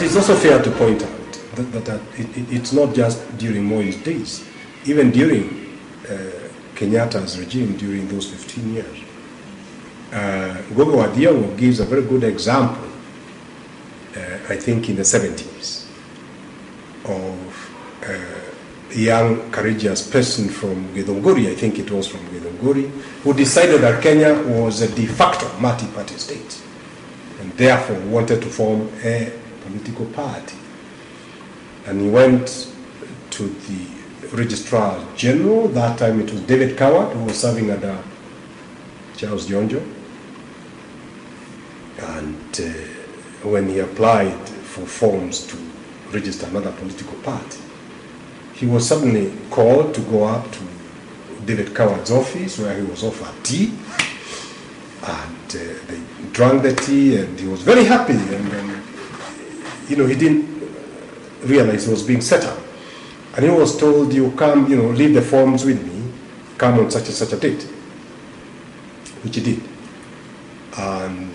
is also fair to point out that it's not just during Moi's days. Even during Kenyatta's regime, during those 15 years, Gogo Adiongo gives a very good example, I think in the 70s, of a young, courageous person from Githunguri, I think it was from Githunguri, who decided that Kenya was a de facto multi-party state, and therefore wanted to form a political party. And he went to the Registrar General. That time it was David Coward, who was serving under Charles Jonjo. And when he applied for forms to register another political party, he was suddenly called to go up to David Coward's office, where he was offered tea. And they drank the tea, and he was very happy. And he didn't realize he was being set up. And he was told, you come, leave the forms with me, come on such and such a date, which he did. And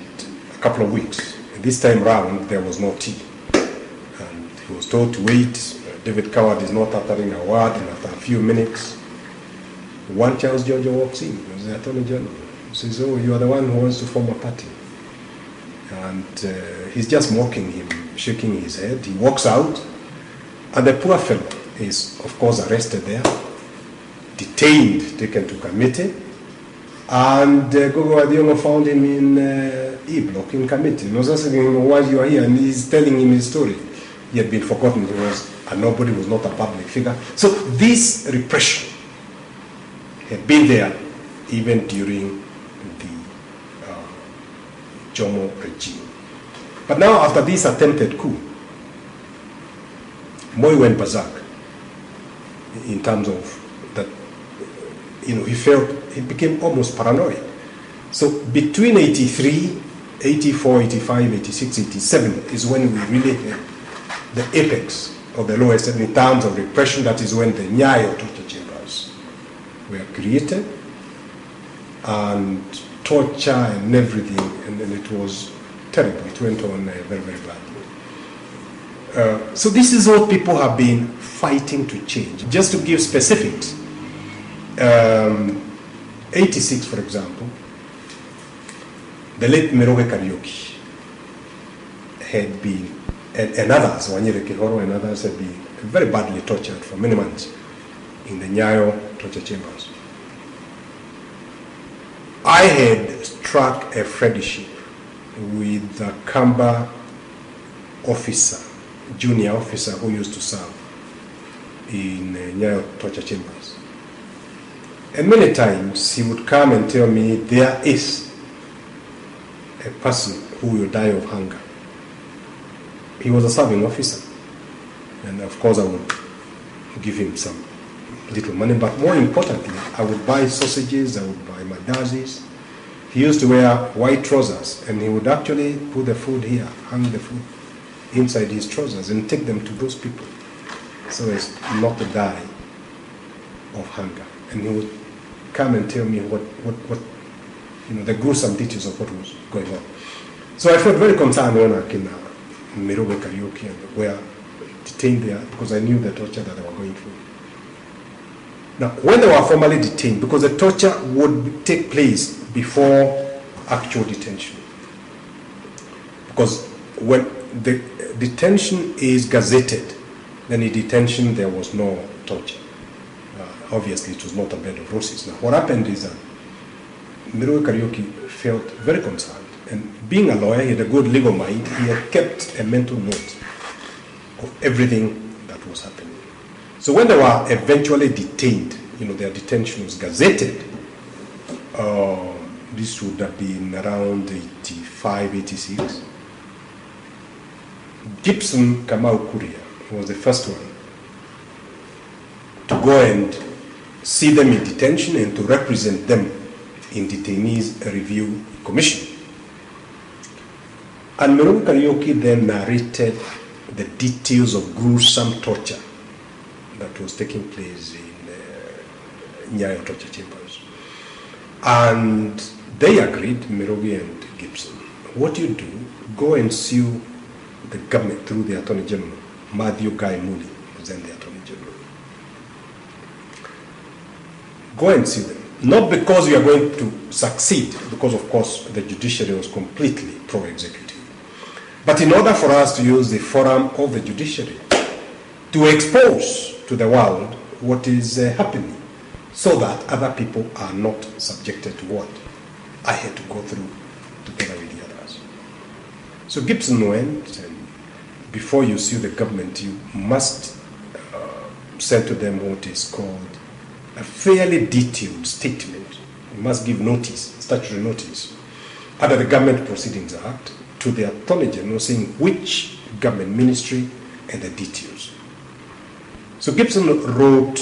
a couple of weeks, and this time round, there was no tea. And he was told to wait. David Coward is not uttering a word, and after a few minutes, one Charles Jonjo walks in. He was the Attorney General. He says, oh, you are the one who wants to form a party. And he's just mocking him, shaking his head. He walks out, and the poor fellow is, of course, arrested there, detained, taken to committee, and Gogo Adiongo found him in E-Block in committee. He was asking him why you are here, and he's telling him his story. He had been forgotten. He was a nobody, was not a public figure. So this repression had been there even during the Jomo regime. But now, after this attempted coup, Moi went berserk in terms of that, he became almost paranoid. So between 83, 84, 85, 86, 87 is when we really had the apex of the lowest in terms of repression. That is when the Nyayo torture chambers were created, and torture and everything, and then it was terrible. It went on very, very badly. So this is what people have been fighting to change. Just to give specifics, 86, for example, the late Miroge Kariuki had been, and others, Wanyere Kihoro and others, had been very badly tortured for many months in the Nyayo torture chambers. I had struck a friendship with the Kamba officer, junior officer who used to serve in Nyayo torture chambers. And many times he would come and tell me, there is a person who will die of hunger. He was a serving officer. And of course I would give him some little money, but more importantly, I would buy sausages, I would buy mandazis. He used to wear white trousers, and he would actually put the food here, hang the food inside his trousers and take them to those people so as not to die of hunger. And he would come and tell me what the gruesome details of what was going on. So I felt very concerned when I came Miroge Kariuki and were detained there, because I knew the torture that they were going through. Now, when they were formally detained, because the torture would take place before actual detention, because when the detention is gazetted, then in detention there was no torture. Obviously, it was not a bed of roses. Now, what happened is that Miroge Kariuki felt very concerned. And being a lawyer, he had a good legal mind. He had kept a mental note of everything that was happening. So when they were eventually detained, their detention was gazetted. This would have been around 85, 86. Gibson Kamau Kuria was the first one to go and see them in detention and to represent them in Detainees Review Commission. And Miroge Kariuki then narrated the details of gruesome torture that was taking place in Nyayo torture chambers. And they agreed, Miroge and Gibson, what you do, go and sue the government through the Attorney General, Matthew Guy Mooley, was then the Attorney General. Go and see them. Not because you are going to succeed, because of course the judiciary was completely pro-executive, but in order for us to use the forum of the judiciary to expose to the world what is happening, so that other people are not subjected to what I had to go through together with the others. So Gibson went, and before you sue the government, you must send to them what is called a fairly detailed statement. You must give notice, statutory notice, under the Government Proceedings Act, to the Attorney General saying which government ministry and the details. So Gibson wrote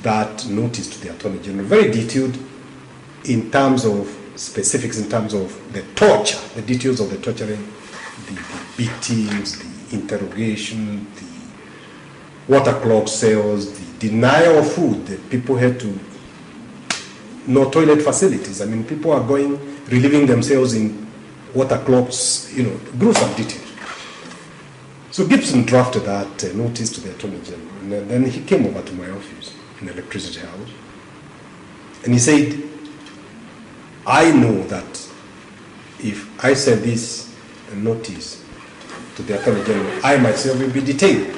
that notice to the Attorney General, very detailed in terms of specifics, in terms of the torture, the details of the torturing, the beatings, the interrogation, the water clogged cells, the denial of food. The people had to, no toilet facilities. I mean, people are going, relieving themselves in water clogged, gruesome details. So Gibson drafted that notice to the Attorney General, and then he came over to my office in the Electricity House, and he said, I know that if I send this notice to the Attorney General, I myself will be detained.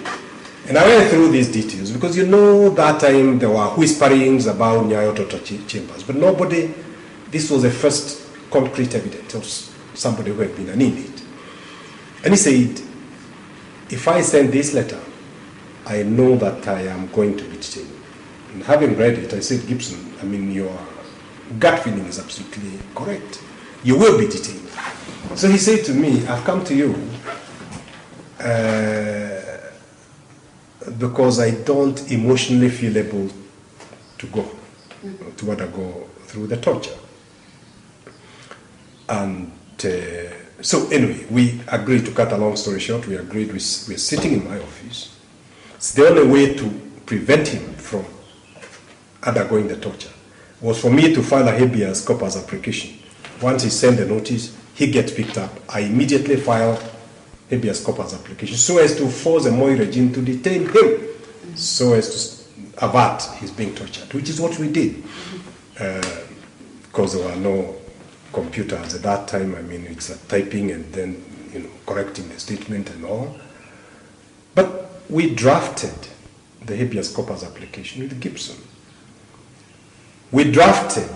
And I went through these details because that time there were whisperings about Nyayo torture chambers, but nobody, this was the first concrete evidence of somebody who had been an inmate. And he said, if I send this letter, I know that I am going to be detained. And having read it, I said, Gibson, I mean, your gut feeling is absolutely correct. You will be detained. So he said to me, I've come to you because I don't emotionally feel able to go, to undergo through the torture. And so anyway, we agreed, to cut a long story short, we agreed, we're sitting in my office. It's the only way to prevent him from undergoing the torture was for me to file a habeas corpus application. Once he sent the notice, he gets picked up. I immediately file habeas corpus application so as to force the Moi regime to detain him, so as to avert his being tortured, which is what we did. Because there were no computers at that time. I mean, it's typing and then correcting the statement and all. But we drafted the habeas corpus application with Gibson. We drafted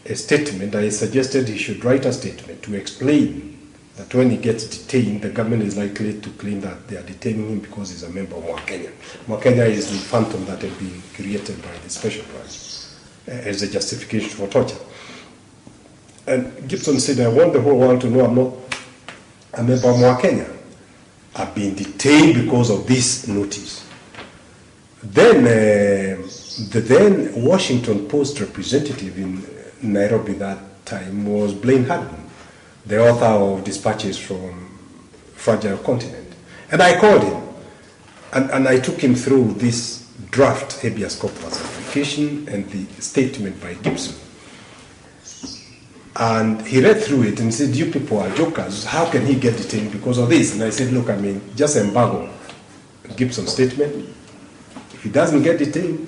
a statement. I suggested he should write a statement to explain that when he gets detained, the government is likely to claim that they are detaining him because he's a member of Mwakenya. Mwakenya is the phantom that had been created by the special branch as a justification for torture. And Gibson said, I want the whole world to know I'm not a member of Mwakenya. I've been detained because of this notice. Then the then Washington Post representative in Nairobi that time was Blaine Hardin, the author of Dispatches from Fragile Continent. And I called him, and I took him through this draft habeas corpus application and the statement by Gibson. And he read through it and said, you people are jokers. How can he get detained because of this? And I said, look, I mean, just embargo Gibson's statement. If he doesn't get detained,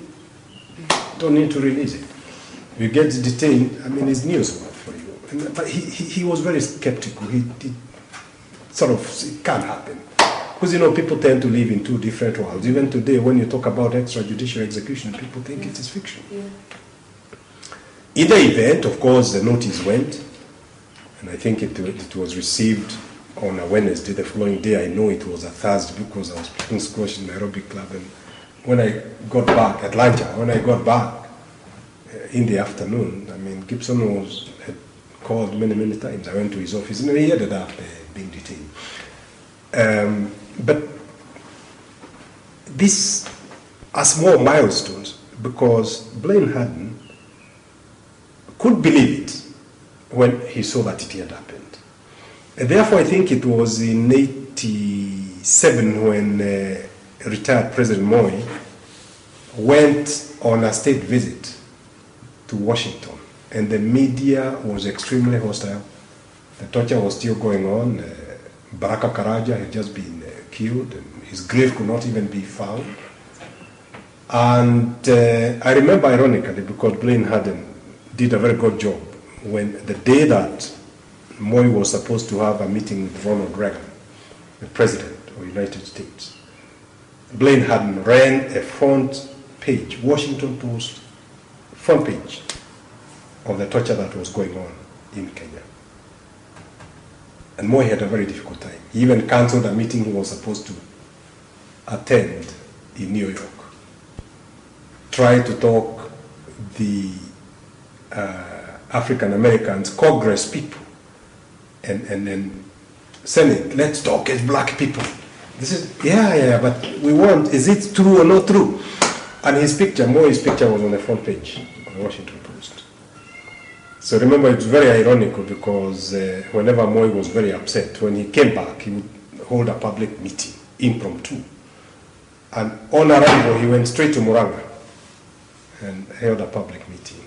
don't need to release it. If he gets detained, I mean, it's news for you. But he was very skeptical. He sort of, it can't happen. Because, people tend to live in two different worlds. Even today, when you talk about extrajudicial execution, people think it is fiction. Yeah. In the event, of course, the notice went, and I think it was received on a Wednesday. The following day, I know it was a Thursday because I was playing squash in Nairobi Club. And when I got back at lunch, when I got back in the afternoon, I mean, Gibson had called many times. I went to his office, and he ended up being detained. But these are small milestones because Blaine Hardin could believe it when he saw that it had happened. And therefore, I think it was in 1987 when retired President Moi went on a state visit to Washington, and the media was extremely hostile. The torture was still going on. Baraka Karaja had just been killed, and his grave could not even be found. And I remember, ironically, because Blaine Harden did a very good job, when the day that Moi was supposed to have a meeting with Ronald Reagan, the President of the United States, Blaine Harden ran a front page, Washington Post front page, of the torture that was going on in Kenya. And Moi had a very difficult time. He even cancelled a meeting he was supposed to attend in New York. Tried to talk the African Americans, Congress people, and then Senate, let's talk as black people. This is, yeah, but we want, is it true or not true? And his picture, Moi's picture, was on the front page of the Washington Post. So remember, it's very ironical because whenever Moi was very upset, when he came back, he would hold a public meeting, impromptu. And on arrival, he went straight to Muranga and held a public meeting.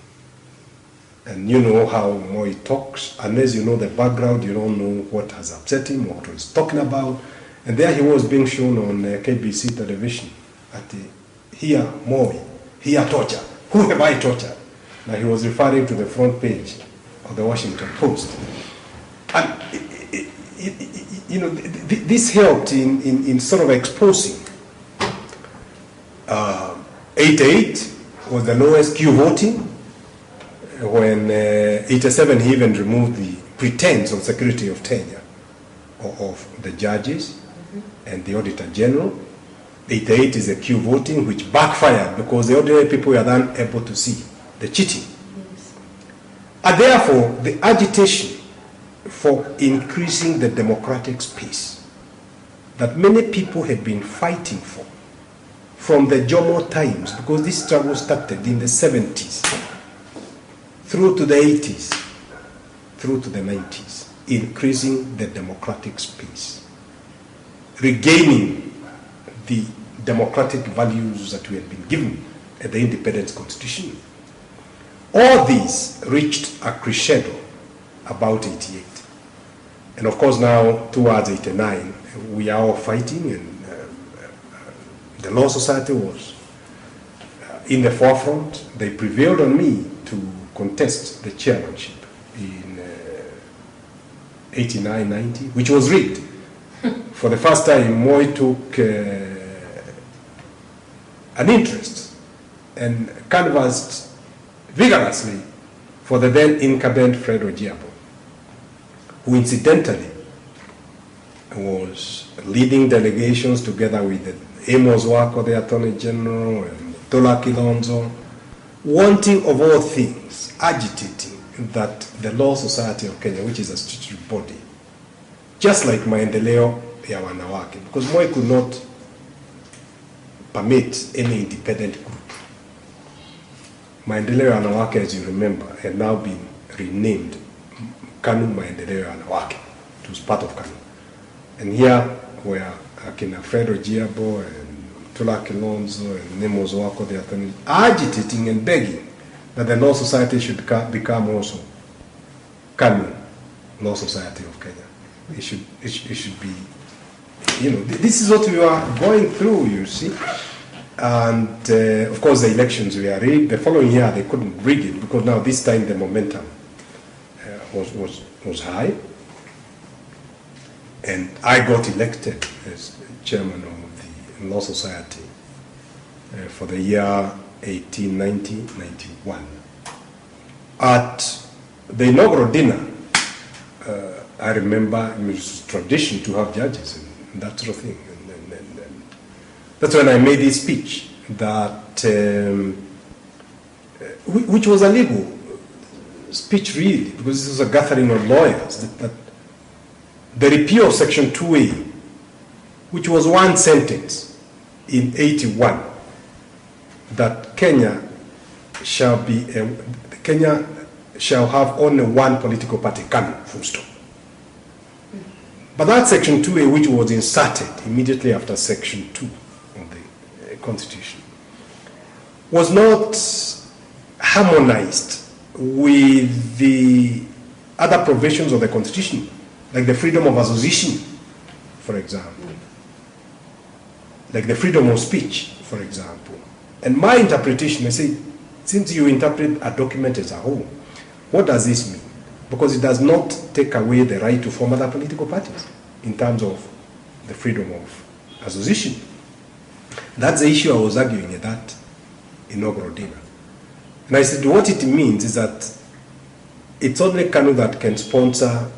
And you know how Moi talks. Unless you know the background, you don't know what has upset him, what he's talking about. And there he was being shown on KBC television at the, here Moi, here torture. Who have I tortured? Now he was referring to the front page of the Washington Post. And you know, this helped in sort of exposing 88 was the lowest Q voting. When 87 he even removed the pretense of security of tenure of the judges and the Auditor General. 88 is a Q voting which backfired because the ordinary people were then able to see the cheating. Yes. And therefore, the agitation for increasing the democratic space that many people had been fighting for from the Jomo times, because this struggle started in the 70s, through to the 80s, through to the 90s, increasing the democratic space, regaining the democratic values that we had been given at the independence constitution. All these reached a crescendo about 88. And of course now, towards 89, we are all fighting, and the Law Society was in the forefront. They prevailed on me to contest the chairmanship in 89, 90, which was rigged. For the first time, Moi took an interest and canvassed vigorously for the then incumbent Fred Ojiabo, who incidentally was leading delegations together with Amos Wako, the Attorney General, and Tola Kilonzo, wanting of all things, agitating that the Law Society of Kenya, which is a statutory body, just like Maendeleo ya Wanawake, because Moi could not permit any independent group. Maendeleo ya Wanawake, as you remember, had now been renamed KANU Maendeleo ya Wanawake. It was part of KANU. And here were Akina Fred Ojiabo and Tula Kilonzo and Amos Wako, the attorney, agitating and begging that the Law Society should become also KANU, Law Society of Kenya. It should be, you know, this is what we are going through, you see. And of course the elections were rigged. The following year they couldn't rig it because now this time the momentum was high. And I got elected as chairman of the Law Society for the year 1890-91. At the inaugural dinner, I remember it was tradition to have judges and that sort of thing. And that's when I made this speech that, which was a legal speech really, because this was a gathering of lawyers, that the repeal of Section 2A, which was one sentence in 81, that Kenya shall have only one political party, KANU, full stop. But that Section 2A, which was inserted immediately after Section 2 of the Constitution, was not harmonized with the other provisions of the Constitution, like the freedom of association for example. Like the freedom of speech, for example. And my interpretation, I say, since you interpret a document as a whole, what does this mean? Because it does not take away the right to form other political parties in terms of the freedom of association. That's the issue I was arguing at that inaugural dinner. And I said what it means is that it's only KANU that can sponsor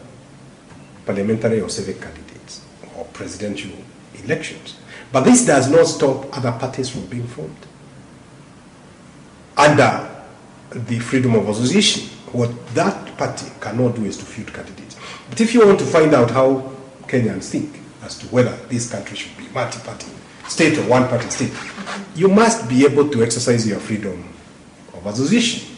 parliamentary or civic candidates or presidential elections. But this does not stop other parties from being formed under the freedom of association. What that party cannot do is to field candidates. But if you want to find out how Kenyans think as to whether this country should be multi-party state or one-party state, you must be able to exercise your freedom of association.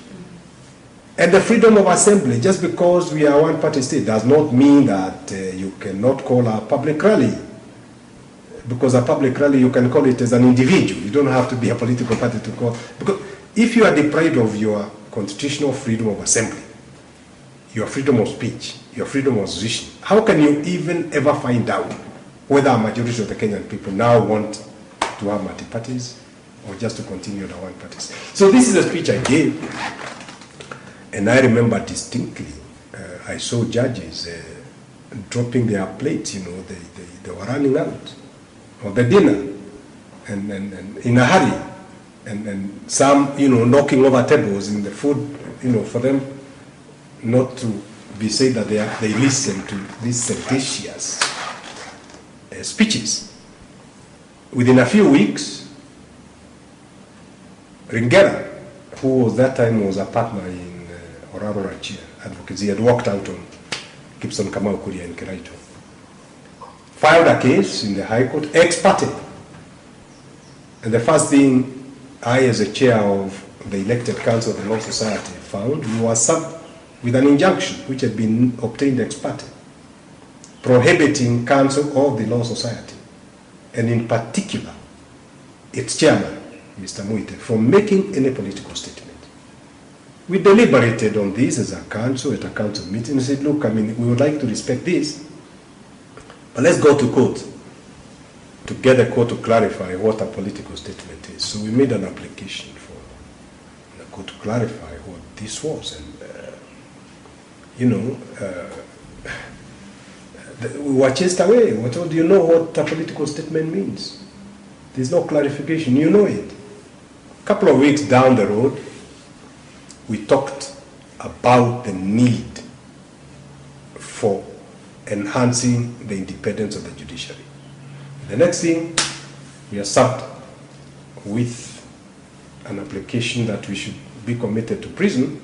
And the freedom of assembly, just because we are one-party state, does not mean that you cannot call a public rally. Because a public rally, you can call it as an individual. You don't have to be a political party to call. Because if you are deprived of your constitutional freedom of assembly, your freedom of speech, your freedom of association, how can you even ever find out whether a majority of the Kenyan people now want to have multi-parties or just to continue the one parties? So this is a speech I gave, and I remember distinctly, I saw judges dropping their plates, they were running out of the dinner and in a hurry, and some, knocking over tables in the food, for them not to be said that they listen to these seditious speeches. Within a few weeks, Ringera, who was that time was a partner in Oraro Rachia advocacy, had walked out on Gibson Kamau Kuria and Kiraito, filed a case in the High Court, ex parte. And the first thing I, as a chair of the elected council of the Law Society, found, we were served with an injunction which had been obtained ex parte, prohibiting council of the Law Society, and in particular its chairman, Mr. Muite, from making any political statement. We deliberated on this as a council at a council meeting and said, look, we would like to respect this, but let's go to court to get the court to clarify what a political statement is. So we made an application for the court to clarify what this was, and we were chased away. We're told, you know what a political statement means? There's no clarification. You know it. A couple of weeks down the road, we talked about the need for enhancing the independence of the judiciary. The next thing, we are served with an application that we should be committed to prison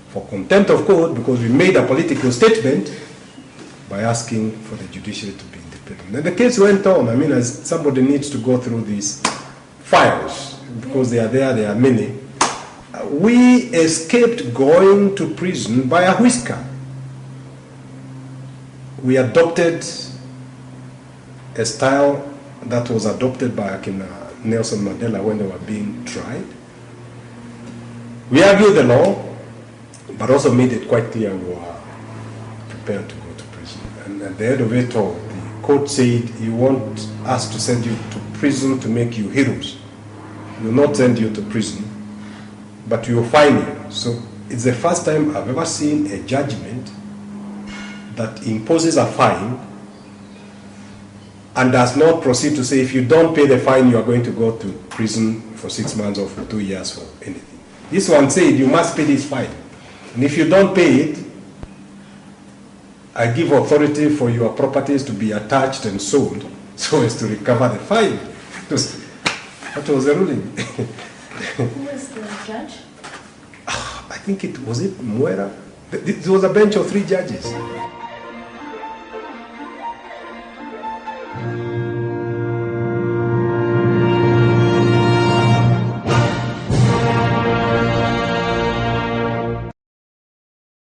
for contempt of court because we made a political statement by asking for the judiciary to be independent. And the case went on. As somebody needs to go through these files, because they are there are many. We escaped going to prison by a whisker. We adopted a style that was adopted by Nelson Mandela when they were being tried. We argued the law, but also made it quite clear we were prepared to go to prison. And at the end of it all, the court said, you want us to send you to prison to make you heroes. We will not send you to prison, but we will fine you. So it's the first time I've ever seen a judgment that imposes a fine and does not proceed to say, if you don't pay the fine, you are going to go to prison for 6 months or for 2 years for anything. This one said, you must pay this fine. And if you don't pay it, I give authority for your properties to be attached and sold so as to recover the fine. That was the ruling. Who was the judge? I think it was Mwera. There was a bench of 3 judges.